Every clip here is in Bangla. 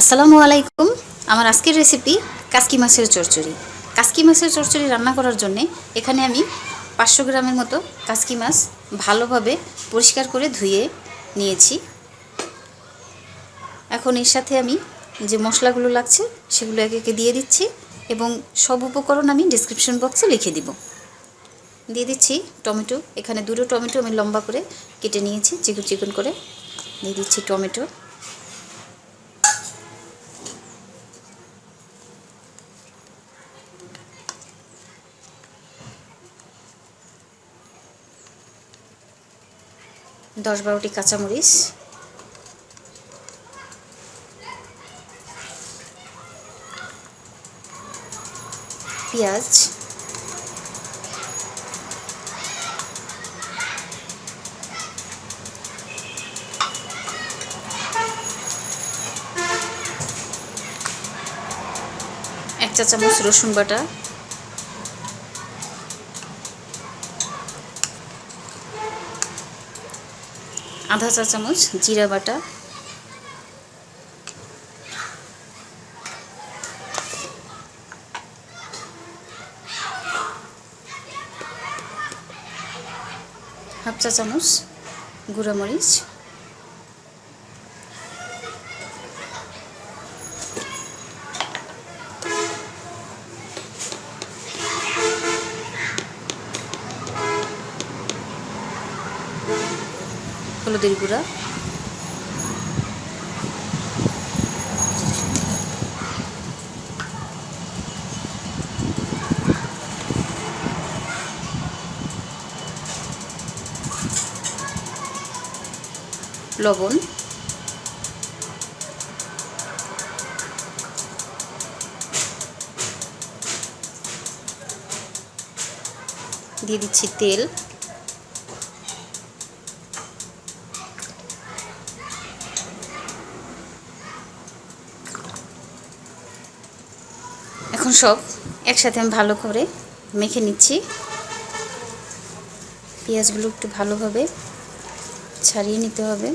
আসসালামু আলাইকুম। আমার আজকের রেসিপি কাসকি মাছের চচ্চড়ি। কাসকি মাছের চচ্চড়ি রান্না করার জন্য এখানে আমি 500 গ্রামের মতো কাসকি মাছ ভালোভাবে পরিষ্কার করে ধুয়ে নিয়েছি। এখন এর সাথে আমি যে মশলাগুলো লাগছে সেগুলো একে একে দিয়ে দিচ্ছি এবং সব উপকরণ আমি ডেসক্রিপশন বক্সে লিখে দিব। দিয়ে দিচ্ছি টমেটো, এখানে দুটো টমেটো আমি লম্বা করে কেটে নিয়েছি, চিকন চিকন করে দিয়ে দিচ্ছি টমেটো। দশ 12টি কাঁচামরিচ, পেঁয়াজ, এক চা চামচ রসুন বাটা, আধা চা চামচ জিরা বাটা, হাফ চা চামচ গুঁড়া মরিচ, হলুদের গুঁড়া, লবণ, দিয়ে দিচ্ছি তেল, এখন সব একসাথে আমি ভালো করে মেখে নিচ্ছি। পেঁয়াজগুলো একটু ভালোভাবে ছাড়িয়ে নিতে হবে।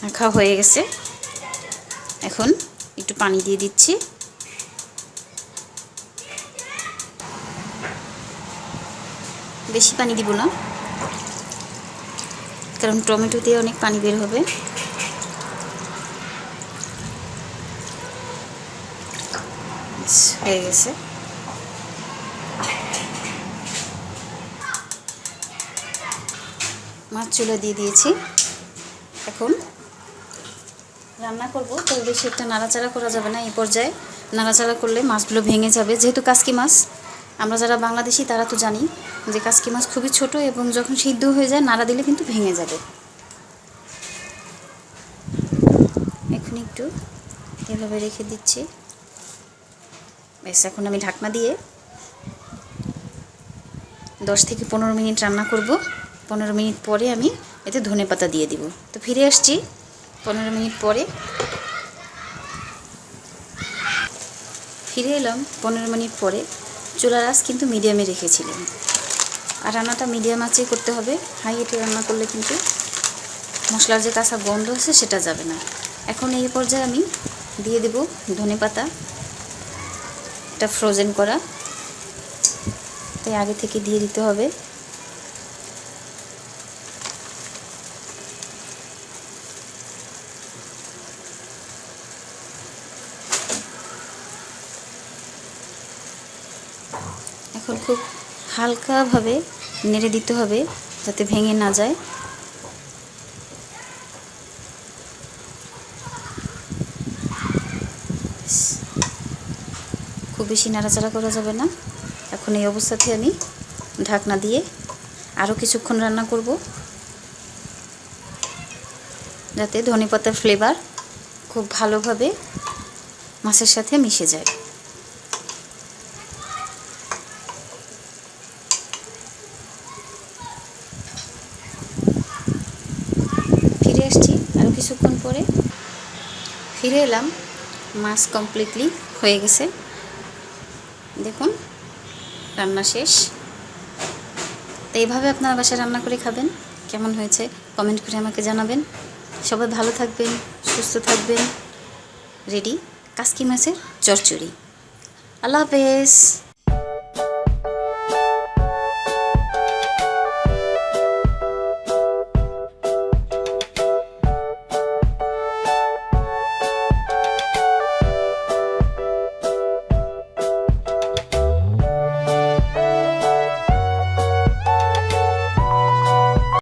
মাখা হয়ে গেছে, এখন একটু পানি দিয়ে দিচ্ছি। বেশি পানি দিব না, কারণ টমেটো দিয়ে অনেক পানি বের হবে। হয়ে গেছে, মাছ চুলা দিয়ে দিয়েছি। এখন রান্না করব, তবে বেশি একটা নাড়াচাড়া করা যাবে না। এই পর্যায়ে নাড়াচাড়া করলে মাছগুলো ভেঙে যাবে। যেহেতু কাসকি মাছ, আমরা যারা বাংলাদেশি তারা তো জানি যে কাসকি মাছ খুবই ছোট এবং যখন সিদ্ধ হয়ে যায় নাড়া দিলে কিন্তু ভেঙে যাবে। এখন একটু এভাবে রেখে দিচ্ছি। ব্যাস, এখন আমি ঢাকনা দিয়ে 10 থেকে 15 মিনিট রান্না করব। 15 মিনিট পরে আমি এতে ধনেপাতা দিয়ে দিব। তো ফিরে আসছি 15 মিনিট পরে। ফিরে এলাম 15 মিনিট পরে। চুলার আঁচ কিন্তু মিডিয়ামে রেখেছিলাম, আর রান্নাটা মিডিয়াম আঁচেই করতে হবে। হাই হিটে রান্না করলে কিন্তু মশলার যে কাঁচা গন্ধ আছে সেটা যাবে না। এখন এই পর্যায়ে আমি দিয়ে দেব ধনেপাতা, এটা ফ্রোজেন করা, তাই আগে থেকে দিয়ে দিতে হবে। এখন খুব হালকাভাবে নেড়ে দিতে হবে যাতে ভেঙে না যায়। খুব বেশি নাড়াচাড়া করা যাবে না। এখন এই অবস্থাতে আমি ঢাকনা দিয়ে আরও কিছুক্ষণ রান্না করব। যাতে ধনেপাতার ফ্লেভার খুব ভালোভাবে মাছের সাথে মিশে যায়। ফিরে আসছি আরও কিছুক্ষণ পরে। ফিরে এলাম, মাছ কমপ্লিটলি হয়ে গেছে। দেখুন রান্না শেষ। তো এইভাবে আপনারা বাসায় রান্না করে খাবেন, কেমন হয়েছে কমেন্ট করে আমাকে জানাবেন। সবাই ভালো থাকবেন, সুস্থ থাকবেন। রেডি কাচকি মাছের চচ্চড়ি। আল্লাহ হাফেজ।